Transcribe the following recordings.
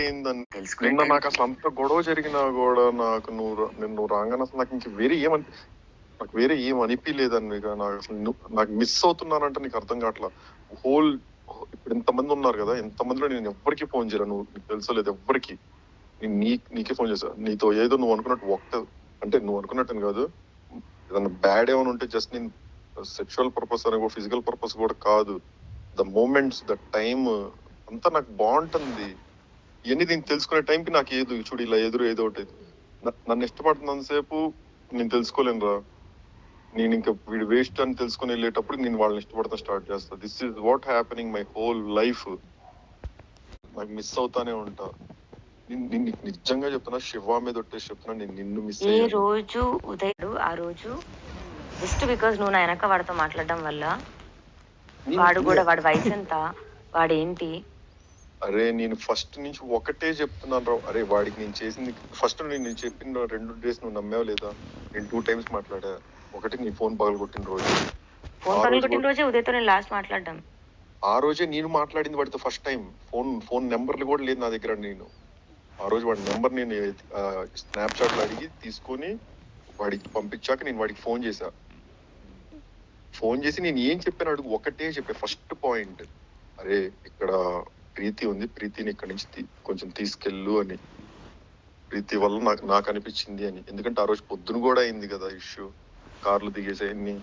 ఏందని నిన్న నాకు అసలు అంత గొడవ జరిగినా కూడా నాకు నువ్వు రాగానే అసలు నాకు ఇంక వేరే ఏం అనిపించలేదని మీకు నాకు అసలు నాకు మిస్ అవుతున్నానంటే నీకు అర్థం కావట్లా. హోల్ ఇప్పుడు ఎంతమంది ఉన్నారు కదా, ఎంతమందిలో నేను ఎవ్వరికి ఫోన్ చేయను, నీకు తెలుసలేదు ఎవ్వరికి. నీకే ఫోన్ చేశా, నీతో ఏదో నువ్వు అనుకున్నట్టు అంటే నువ్వు అనుకున్నట్టు కాదు, ఏదన్నా బ్యాడ్ ఏమైనా ఉంటే జస్ట్ నేను సెక్షువల్ పర్పస్ అని ఫిజికల్ పర్పస్ కూడా కాదు, ద మూమెంట్స్ ద టైమ్ అంతా నాకు బాగుంటుంది. ఇవన్నీ నేను తెలుసుకునే టైంకి నాకు చూడు ఇలా ఏదో ఒకటి నన్ను ఇష్టపడుతున్నంతసేపు నేను తెలుసుకోలేను రా. నేను ఇంకా వీడు వేస్ట్ అని తెలుసుకుని వెళ్ళేటప్పుడు నేను వాళ్ళని ఇష్టపడతా స్టార్ట్ చేస్తా. This is what happening my whole life. నాకు మిస్ అవుతానే ఉంటా. నిజంగా చెప్తున్నా, శివ మీద ఒట్టేసి చెప్తున్నా, నేను నిన్ను మిస్ ఏ రోజు ఉదయం ఆ రోజు జస్ట్ బికాజ్ నువ్వు నా వెనక వాడితో మాట్లాడడం వల్ల, వాడు వయసు ఎంత, వాడేంటి. అరే నేను ఫస్ట్ నుంచి ఒకటే చెప్తున్నాను రా, అరే వాడికి నేను చేసింది ఫస్ట్ నేను చెప్పిన 2 days నువ్వు నమ్మావు లేదా? నేను 2 times మాట్లాడా. ఒకటి నీ ఫోన్ పగలగొట్టిన రోజే ఉదయతో నేను లాస్ట్ మాట్లాడడం. ఆ రోజే నేను మాట్లాడింది వాడితో ఫస్ట్ టైం. ఫోన్ నెంబర్లు కూడా లేదు నా దగ్గర. నేను ఆ రోజు వాడి నెంబర్ నేను స్నాప్చాట్లు అడిగి తీసుకొని వాడికి పంపించాక నేను వాడికి ఫోన్ చేసి నేను ఏం చెప్పాను అడుగు, ఒకటే చెప్పా ఫస్ట్ పాయింట్, అరే ఇక్కడ ప్రీతి ఉంది, ప్రీతిని ఇక్కడి నుంచి కొంచెం తీసుకెళ్ళు అని. ప్రీతి వల్ల నాకు అనిపించింది అని. ఎందుకంటే ఆ రోజు పొద్దున కూడా అయింది కదా ఇష్యూ, కార్లు దిగేసాయన్ని.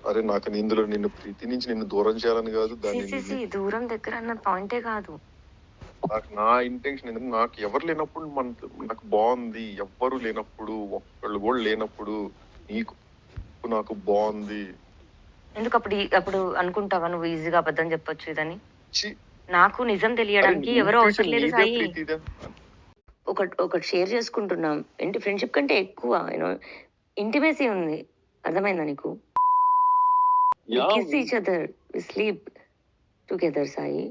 అరే నాకు ఇందులో నిన్ను ప్రీతి నుంచి నిన్ను దూరం చేయాలని కాదు, దాన్ని దూరం దగ్గర అన్న పాయింటే కాదు. నా ఇంటెన్షన్ ఏంటంటే, నాకు ఎవరు లేనప్పుడు నాకు బాగుంది, ఎవ్వరు లేనప్పుడు, ఒక్కళ్ళు కూడా లేనప్పుడు నాకు బాగుంది. ఎందుకు అప్పుడు అనుకుంటావా నువ్వు ఈజీగా అబద్ధం చెప్పొచ్చు ఇదని? నాకు నిజం తెలియడానికి ఎవరో అవసరం లేదు సాయి. ఒకటి షేర్ చేసుకుంటున్నాం, ఏంటి ఫ్రెండ్షిప్ కంటే ఎక్కువ ఇంటిమేసీ ఉంది. అర్థమైందా నీకు? Kiss each other, we sleep together Sai.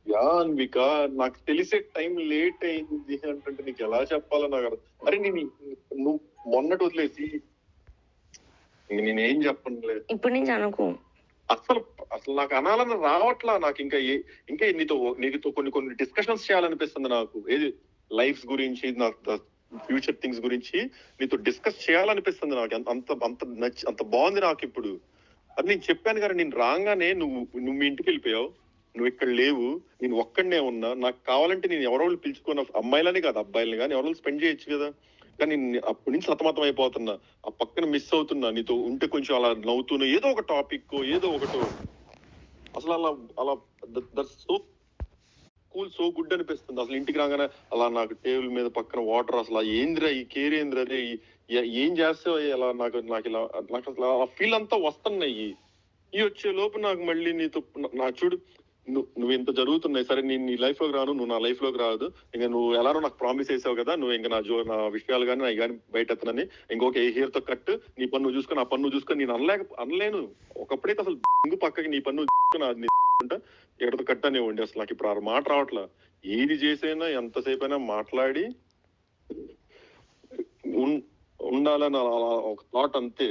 Anvika, నాకు తెలిసే టైం లేట్ అయింది అంటే నీకు ఎలా చెప్పాలో నాకు. అరే నువ్వు మొన్నటి వదిలేసి నేనేం చెప్పనులేదు. ఇప్పుడు నుంచి అనుకో. అసలు నాకు అనాలని రావట్లా. నాకు ఇంకా నీతో కొన్ని డిస్కషన్స్ చేయాలనిపిస్తుంది నాకు. ఏది లైఫ్ గురించి, నాకు ఫ్యూచర్ థింగ్స్ గురించి నీతో డిస్కస్ చేయాలనిపిస్తుంది నాకు. అంత బాగుంది నాకు ఇప్పుడు. అది నేను చెప్పాను కదా, నేను రాగానే నువ్వు మీ ఇంటికి వెళ్ళిపోయావు, నువ్వు ఇక్కడ లేవు, నేను ఒక్కడనే ఉన్నా. నాకు కావాలంటే నేను ఎవరో పిలుచుకున్న అమ్మాయిలని కాదు అబ్బాయిలని కానీ ఎవరో స్పెండ్ చేయొచ్చు కదా. కానీ అప్పటి నుంచి సతమతం అయిపోతున్నా, ఆ పక్కన మిస్ అవుతున్నా. నీతో ఉంటే కొంచెం అలా నవ్వుతున్నా, ఏదో ఒక టాపిక్ ఏదో ఒకటో. అసలు అలా సో కూల్, సో గుడ్ అనిపిస్తుంది. అసలు ఇంటికి రాగానే అలా నాకు టేబుల్ మీద పక్కన వాటర్, అసలు ఏంద్రా ఈ కేర్ ఏంద్రా, అదే ఏం చేస్తావు అలా నాకు అసలు ఆ ఫీల్ అంతా వస్తున్నాయి. ఈ వచ్చే లోపు నాకు మళ్ళీ నీతో చూడు, నువ్వు ఇంత జరుగుతున్నాయి. సరే నేను నీ లైఫ్ లోకి రాను, నువ్వు నా లైఫ్ లోకి రాదు. ఇంకా నువ్వు ఎలానో నాకు ప్రామిస్ చేసావు కదా, నువ్వు ఇంకా నా విషయాలు కానీ నా కానీ బయట ఎత్తనని, ఇంకొక హెయిర్ తో కట్, నీ పన్ను చూసుకొని, ఆ పన్ను చూసుకొని నేను అనలేను. ఒకప్పుడైతే అసలు ఇంగు పక్కకి నీ పన్ను ఎక్కడితో కట్ అనేవ్వండి. అసలు నాకు ఇప్పుడు ఆ మాట రావట్లా. ఏది చేసైనా ఎంతసేపు అయినా మాట్లాడి ఉండాలని ఒక థాట్ అంతే.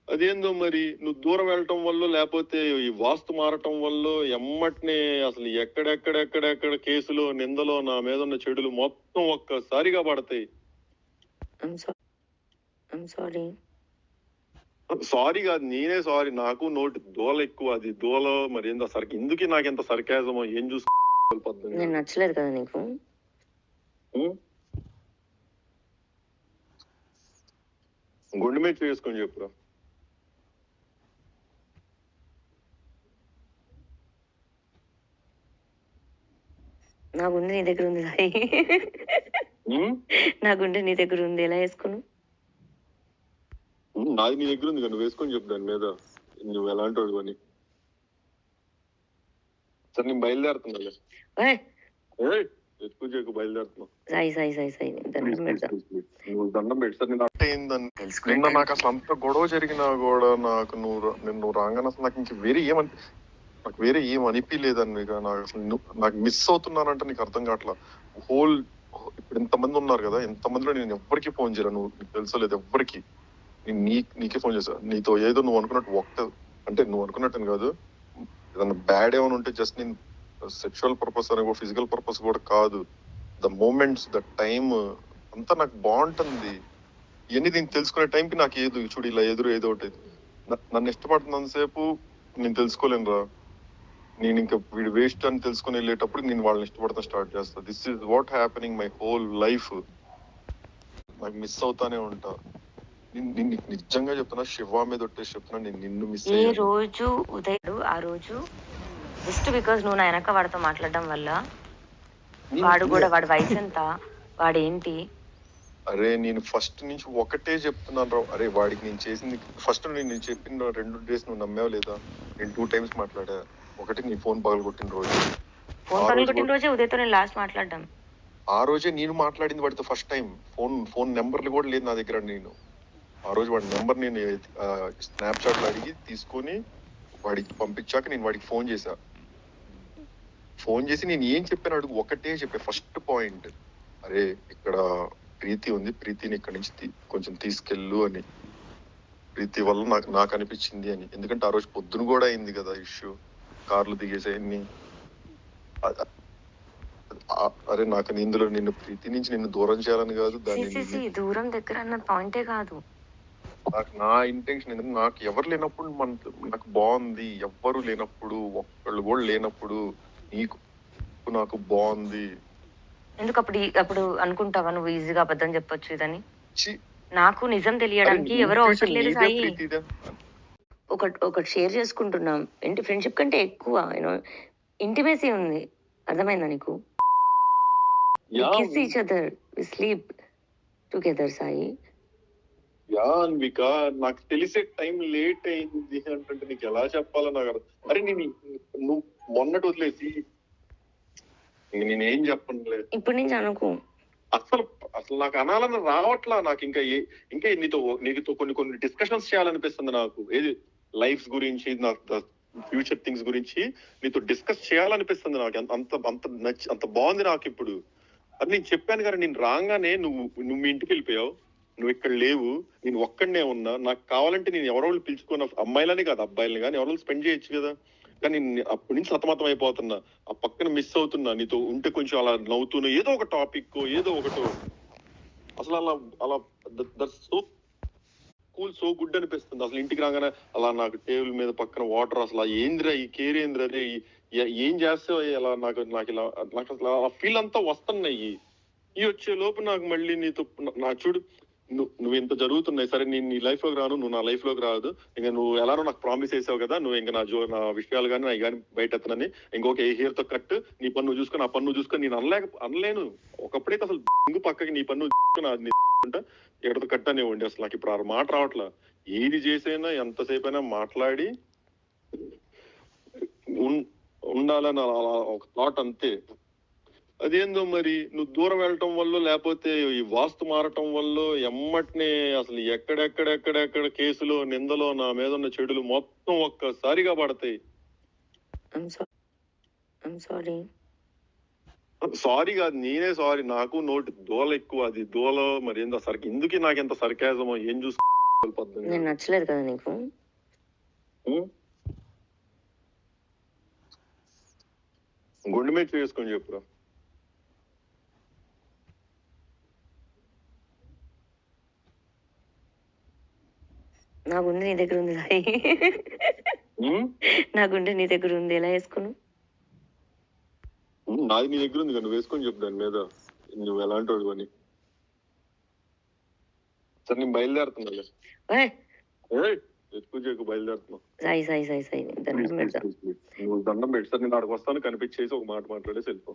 అదేందో మరి నువ్వు దూరం వెళ్ళటం వల్ల, లేకపోతే ఈ వాస్తు మారటం వల్ల ఎమ్మటినే అసలు ఎక్కడెక్కడ కేసులో నిందలో నా మీద ఉన్న చెడులు మొత్తం ఒక్కసారిగా పడతాయి. సారీ కాదు, నేనే సారీ. నాకు నోటి దోల ఎక్కువ. అది దోల మరి ఏందో ఎందుకు నాకు ఎంత సర్కాజమో ఏం చూసుకో. నచ్చలేదు కదా నీకు? గుండె మీద చేసుకొని చెప్పురా. నా గుండె నీ దగ్గర ఉంది సాయి. నా గుండె నీ దగ్గర ఉంది, ఎలా వేసుకోను? నాది నీ దగ్గర ఉంది, నువ్వు వేసుకొని చెప్పు దాని మీద నువ్వు ఎలాంటి వాడు అని. సరే నేను బయలుదేరుతున్నా. దండం పెట్టి సార్. నిన్న నాకు అసలు అంత గొడవ జరిగినా కూడా నాకు నువ్వు రాగానే అసలు నాకు వేరే ఏం అనిపించలేదని నాకు అసలు నాకు మిస్ అవుతున్నానంటే నీకు అర్థం కావట్లా. హోల్ ఇప్పుడు ఎంతమంది ఉన్నారు కదా, ఎంతమందిలో నేను ఎవ్వరికి ఫోన్ చేయను, నువ్వు తెలుసలేదు ఎవ్వరికి. నీకే ఫోన్ చేశా, నీతో ఏదో నువ్వు అనుకున్నట్టు అంటే నువ్వు అనుకున్నట్టు కాదు, ఏదన్నా బ్యాడ్ ఏమైనా ఉంటే జస్ట్ నేను సెక్షువల్ పర్పస్ అనే ఫిజికల్ పర్పస్ కూడా కాదు. ద మూమెంట్స్, ద టైమ్ అంతా నాకు బాగుంటుంది. ఇవన్నీ నేను తెలుసుకునే టైంకి నాకు ఏదో చూడు ఇలా ఏదో ఒకటి నన్ను ఇష్టపడుతున్నంతసేపు నేను తెలుసుకోలేను రా. నేను ఇంకా వీడు వేస్ట్ అని తెలుసుకుని వెళ్ళేటప్పుడు నేను వాళ్ళని ఇష్టపడతాను స్టార్ట్ చేస్తా. This is what happening my whole life. నాకు మిస్ అవుతానే ఉంటా. నేను నిజంగా చెప్తున్నా, శివ మీద ఒట్టేసి చెప్తున్నా, నేను నిన్ను మిస్ ఏ అయ్యాను. రోజు ఉదయం ఆ రోజు జస్ట్ బికాజ్ నువ్వు నా వెనక వాడితో మాట్లాడడం వల్ల వాడు కూడా వాడి వయసు ఎంత, వాడేంటి. అరే నేను ఫస్ట్ నుంచి ఒకటే చెప్తున్నాను రా. అరే వాడికి నేను చేసింది ఫస్ట్ నేను చెప్పిన 2 days నువ్వు నమ్మావు లేదా? నేను 2 times మాట్లాడా. ఒకటి నీ ఫోన్ పగలగొట్టిన రోజు, ఫోన్ పగలగొట్టిన రోజే ఉదయతో నేను లాస్ట్ మాట్లాడడం. ఆ రోజే నేను మాట్లాడింది వాడితో ఫస్ట్ టైం. ఫోన్ నెంబర్లు కూడా లేదు నా దగ్గర. నేను ఆ రోజు వాడి నెంబర్ నేను స్నాప్చాట్లు అడిగి తీసుకొని వాడికి పంపించాక నేను వాడికి ఫోన్ చేసి నేను ఏం చెప్పాను అడుగు. ఒకటే చెప్పా ఫస్ట్ పాయింట్, అరే ఇక్కడ ప్రీతి ఉంది, ప్రీతిని ఇక్కడి నుంచి కొంచెం తీసుకెళ్ళు అని. ప్రీతి వల్ల నాకు అనిపించింది అని. ఎందుకంటే ఆ రోజు పొద్దున కూడా అయింది కదా ఇష్యూ, కార్లు దిగేసాయన్ని. అరే నాకు ఇందులో నిన్ను ప్రీతి నుంచి నిన్ను దూరం చేయాలని కాదు, దాన్ని దూరం దగ్గర అన్న పాయింటే కాదు. నా ఇంటెన్షన్ ఏంటంటే నాకు ఎవరు లేనప్పుడు నాకు బాగుంది. ఎవ్వరు లేనప్పుడు, ఒక్కళ్ళు కూడా లేనప్పుడు నీకు నాకు బాగుంది. ఎందుకు అప్పుడు అనుకుంటావా నువ్వు ఈజీగా అబద్ధం చెప్పొచ్చు ఇదని? నాకు నిజం తెలియడానికి ఎవరో అవసరం లేదు సాయి. ఒకటి షేర్ చేసుకుంటున్నాం, ఏంటి ఫ్రెండ్షిప్ కంటే ఎక్కువ ఇంటిమేసీ ఉంది. అర్థమైందా నీకు? Kiss each other, we sleep together Sai. Yeah Anvika, నాకు తెలిసే టైం లేట్ అయింది అంటే నీకు ఎలా చెప్పాలో నాకు అర్థం. అరే నువ్వు మొన్నటి వదిలేసి నేనేం చెప్పనులేదు. ఇప్పుడు నుంచి అనుకో. అసలు నాకు అనాలని రావట్లా. నాకు ఇంకా నీతో కొన్ని డిస్కషన్స్ చేయాలనిపిస్తుంది నాకు. ఏది లైఫ్ గురించి, నాకు ఫ్యూచర్ థింగ్స్ గురించి నీతో డిస్కస్ చేయాలనిపిస్తుంది నాకు. అంత బాగుంది నాకు ఇప్పుడు. అది నేను చెప్పాను కదా, నేను రాగానే నువ్వు మీ ఇంటికి వెళ్ళిపోయావు, నువ్వు ఇక్కడ లేవు, నేను ఒక్కడనే ఉన్నా. నాకు కావాలంటే నేను ఎవరో పిలుచుకున్న అమ్మాయిలని కాదు అబ్బాయిలని కానీ ఎవరో స్పెండ్ చేయొచ్చు కదా. కానీ అప్పటి నుంచి సతమతం అయిపోతున్నా, ఆ పక్కన మిస్ అవుతున్నా. నీతో ఉంటే కొంచెం అలా నవ్వుతున్నా, ఏదో ఒక టాపిక్ ఏదో ఒకటో. అసలు అలా సో కూల్, సో గుడ్ అనిపిస్తుంది. అసలు ఇంటికి రాగానే అలా నాకు టేబుల్ మీద పక్కన వాటర్, అసలు ఏంద్రా ఈ కేర్ ఏంద్రా, రే ఏం చేస్తావు అలా నాకు ఇలా నాకు అసలు ఆ ఫీల్ అంతా వస్తున్నాయి. ఈ వచ్చే లోపు నాకు మళ్ళీ నీతో నా చూడు, నువ్వు ఇంత జరుగుతున్నాయి. సరే నేను నీ లైఫ్ లోకి రాను, నువ్వు నా లైఫ్ లోకి రాదు. ఇంకా నువ్వు ఎలానో నాకు ప్రామిస్ చేసావు కదా, నువ్వు ఇంకా నా విషయాలు కానీ నా కానీ బయట ఎత్తనని ఇంకొక హెయిర్ తో కట్, నీ పన్ను చూసుకొని ఆ పన్ను చూసుకొని నేను అనలేను. ఒకప్పుడైతే అసలు ఇంగు పక్కకి నీ పన్ను ఎక్కడితో కట్ అనేవ్వండి. అసలు నాకు ఇప్పుడు ఆ మాట రావట్లా. ఏది చేసైనా ఎంతసేపు అయినా మాట్లాడి ఉండాలని ఒక థాట్ అంతే. అదేందో మరి నువ్వు దూరం వెళ్ళటం వల్ల, లేకపోతే ఈ వాస్తు మారటం వల్ల ఎమ్మటినే అసలు ఎక్కడెక్కడ కేసులు, నిందలో, నా మీద ఉన్న చెడులు మొత్తం ఒక్కసారిగా పడతాయి. సారీ కాదు, నేనే సారీ. నాకు నోటి దోల ఎక్కువ. అది దోల మరి ఏందో ఎందుకు నాకు ఎంత సర్కాజమో ఏం చూసుకో. నచ్చలేదు కదా నీకు? గుండె మీద చేసుకొని చెప్పురా. నా గుండె నీ దగ్గర ఉంది సాయి. నా గుండె నీ దగ్గర ఉంది, ఎలా వేసుకున్నావు? నాది నీ దగ్గర ఉంది, నువ్వు వేసుకొని చెప్పు దాని మీద నువ్వు ఎలాంటి వాడు అని. సరే నేను బయలుదేరుతున్నా. ఎక్కువ బయలుదేరుతున్నా. సాయి సాయి సాయి సాయి దండం పెడతా. నువ్వు దండం పెట్టి సార్ నేను అక్కడికి వస్తాను, కనిపించేసి ఒక మాట మాట్లాడేసి వెళ్ళిపో.